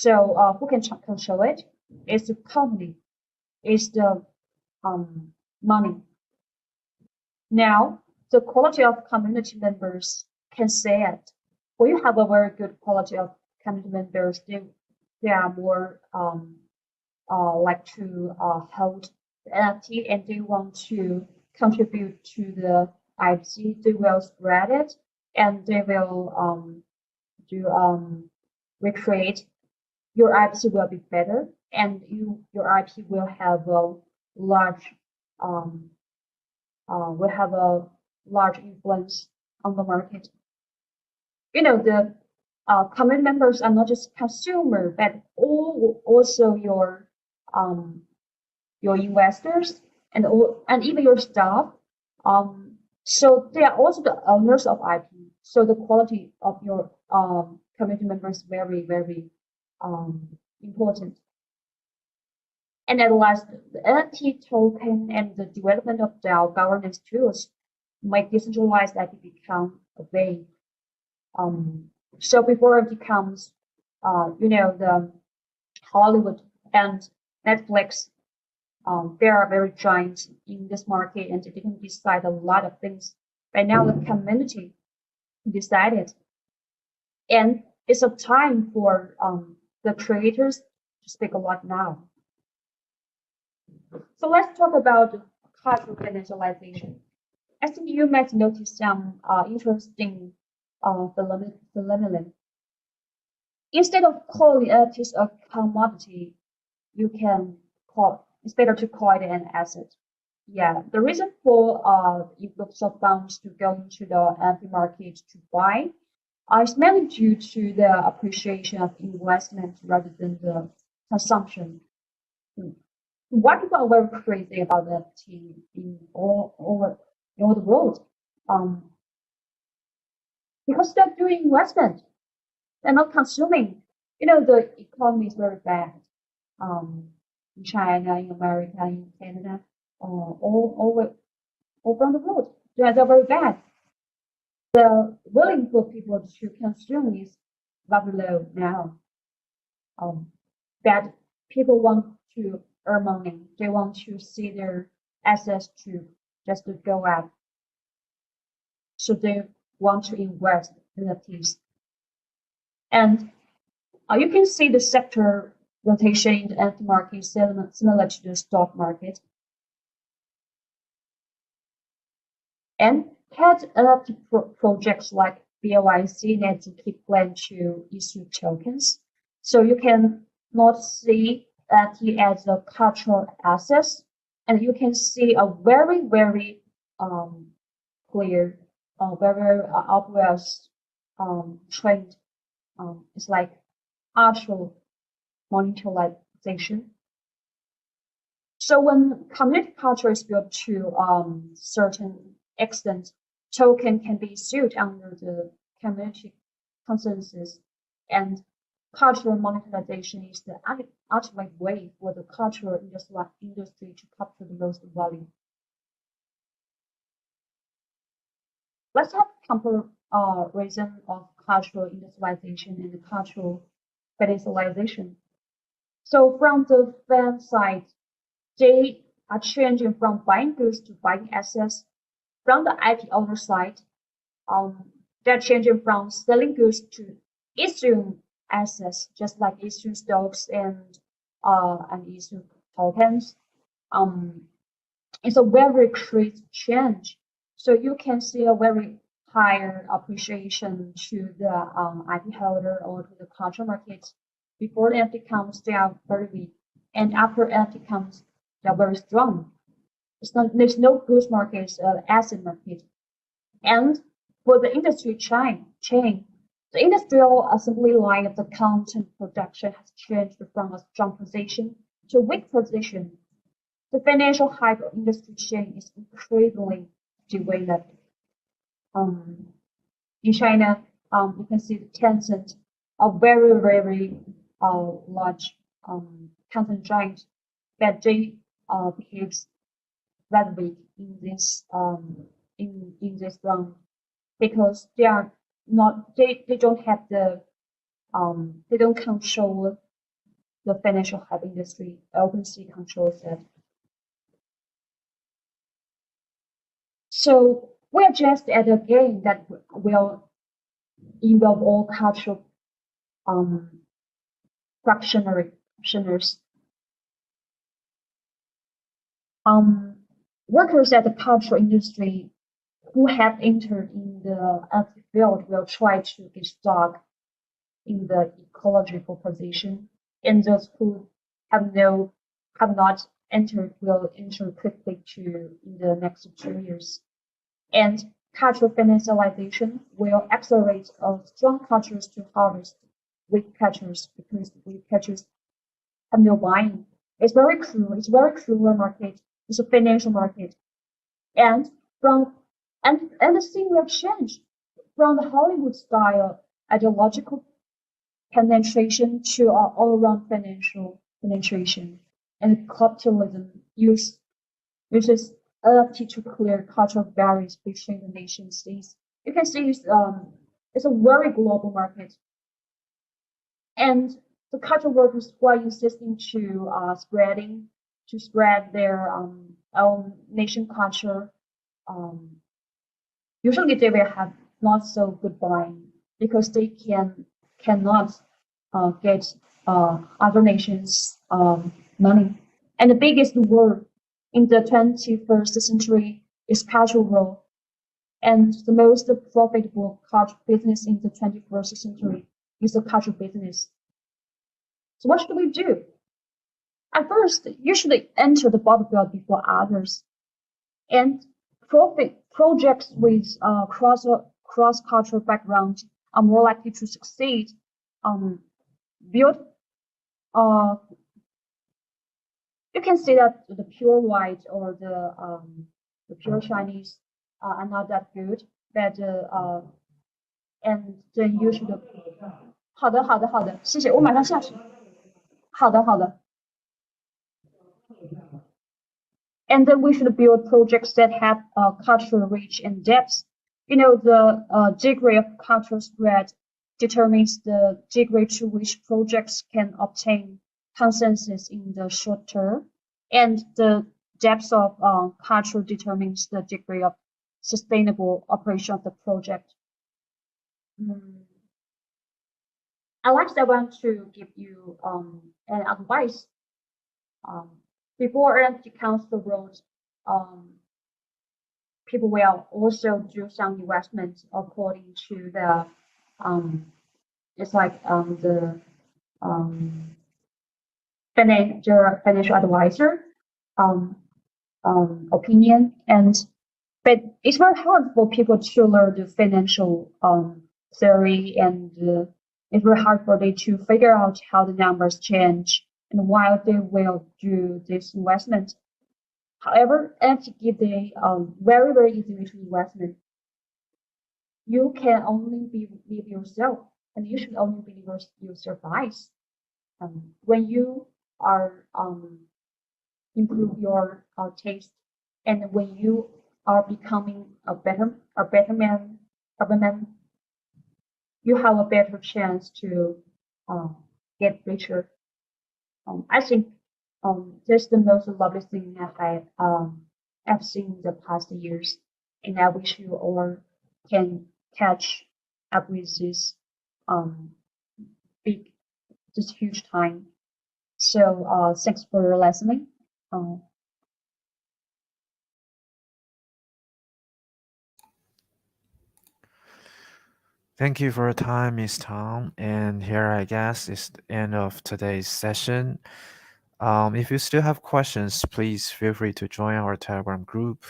who can control it? Is the company, is the money. Now, the quality of community members can say it. When you have a very good quality of community members, they are more like to hold the NFT, and they want to contribute to the IP. They will spread it, and they will recreate. Your IP will be better, and your IP will have a large influence on the market. The community members are not just consumer, but also your investors and even your staff. So they are also the owners of IP. So the quality of your community members is very, very important. And at last, the NFT token and the development of DAO governance tools make decentralized IP become a way. So before it becomes, the Hollywood and Netflix, they are very giant in this market, and they can decide a lot of things. Right now, the community decided, and it's a time for the creators to speak a lot now. So let's talk about cultural financialization. I think you might notice some interesting phenomenon. Instead of calling NFTs a commodity, it's better to call it an asset. Yeah, the reason for influx of funds to go into the NFT market to buy is mainly due to the appreciation of investment rather than the consumption. What people are very crazy about NFT in all the world. because they're doing investment, they're not consuming. The economy is very bad. In China, in America, in Canada, all around the world, they're very bad. The willing for people to consume is very low now. That people want to earn money. They want to see their assets to just to go up. So they want to invest in NFTs. And you can see the sector rotation in the NFT market similar to the stock market. And had NFT projects like BYC need to keep plan to issue tokens. So you can not see NFT as a cultural asset, and you can see a very, very clear, very obvious trend. It's like actual monetization. So when community culture is built to certain extent, token can be issued under the community consensus, and cultural monetization is the ultimate way for the cultural industry to capture the most value. Let's have comparison of cultural industrialization and cultural financialization. So from the fan side, they are changing from buying goods to buying assets. From the IP owner side, they're changing from selling goods to issuing assets, just like issuing stocks and issuing tokens. It's a very quick change. So you can see a very higher appreciation to the IP holder or to the culture market. Before the NFT comes, they are very weak, and after NFT comes, they are very strong. There's no goods market, asset market. And for the industry chain, the industrial assembly line of the content production has changed from a strong position to a weak position. The financial hype of industry chain is increasingly developed. In China, you can see the Tencent, a very, very large content giant, that they behaves very weak in this in this round, because they are not they don't have the they don't control the financial hype industry. OpenSea controls that. So we're just at a game that will involve all cultural practitioners. Workers at the cultural industry who have entered in the NFT field will try to get stuck in the ecological position, and those who have not entered will enter quickly in the next 2 years. And cultural financialization will accelerate strong cultures to harvest weak cultures, because weak cultures have no buying. It's very cruel. It's very cruel market. It's a financial market, and the thing will change from the Hollywood style ideological penetration to all-around financial penetration, and capitalism uses NFT to clear cultural barriers between the nation states. You can see it's a very global market, and the cultural workers who are insisting to spread their own nation culture, usually they will have not so good buying, because they cannot get other nations money. And the biggest war in the 21st century is cultural war, and the most profitable cultural business in the 21st century is the cultural business. So what should we do? At first, you should enter the battlefield before others, and projects with cross-cultural background are more likely to succeed. Build you can see that the pure white or the pure Chinese are not that good, but and then you should 好的，谢谢，我马上下去。好的。And then we should build projects that have cultural reach and depth. The degree of cultural spread determines the degree to which projects can obtain consensus in the short term, and the depth of culture determines the degree of sustainable operation of the project. I want to give you an advice. Before NFT comes the road, people will also do some investment according to the it's like the financial advisor opinion, but it's very hard for people to learn the financial theory, and it's very hard for them to figure out how the numbers change and why they will do this investment. However, NFT give the very easy way to investment. You can only believe yourself, and you should only believe your advice. When you are improve your taste, and when you are becoming a better man, you have a better chance to get richer. I think that's the most lovely thing I've seen in the past years, and I wish you all can catch up with this this huge time. So thanks for listening. Thank you for your time, Miss Tom. And here, I guess, is the end of today's session. If you still have questions, please feel free to join our Telegram group.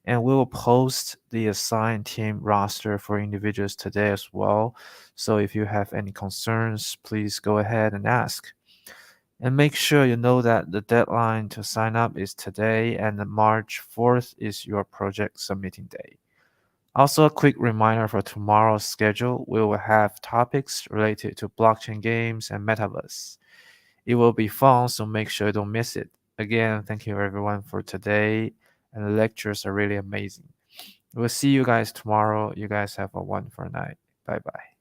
And we will post the assigned team roster for individuals today as well. So if you have any concerns, please go ahead and ask. And make sure you know that the deadline to sign up is today, and March 4th is your project submitting day. Also, a quick reminder for tomorrow's schedule, we will have topics related to blockchain games and Metaverse. It will be fun, so make sure you don't miss it. Again, thank you everyone for today, and the lectures are really amazing. We'll see you guys tomorrow. You guys have a wonderful night. Bye bye.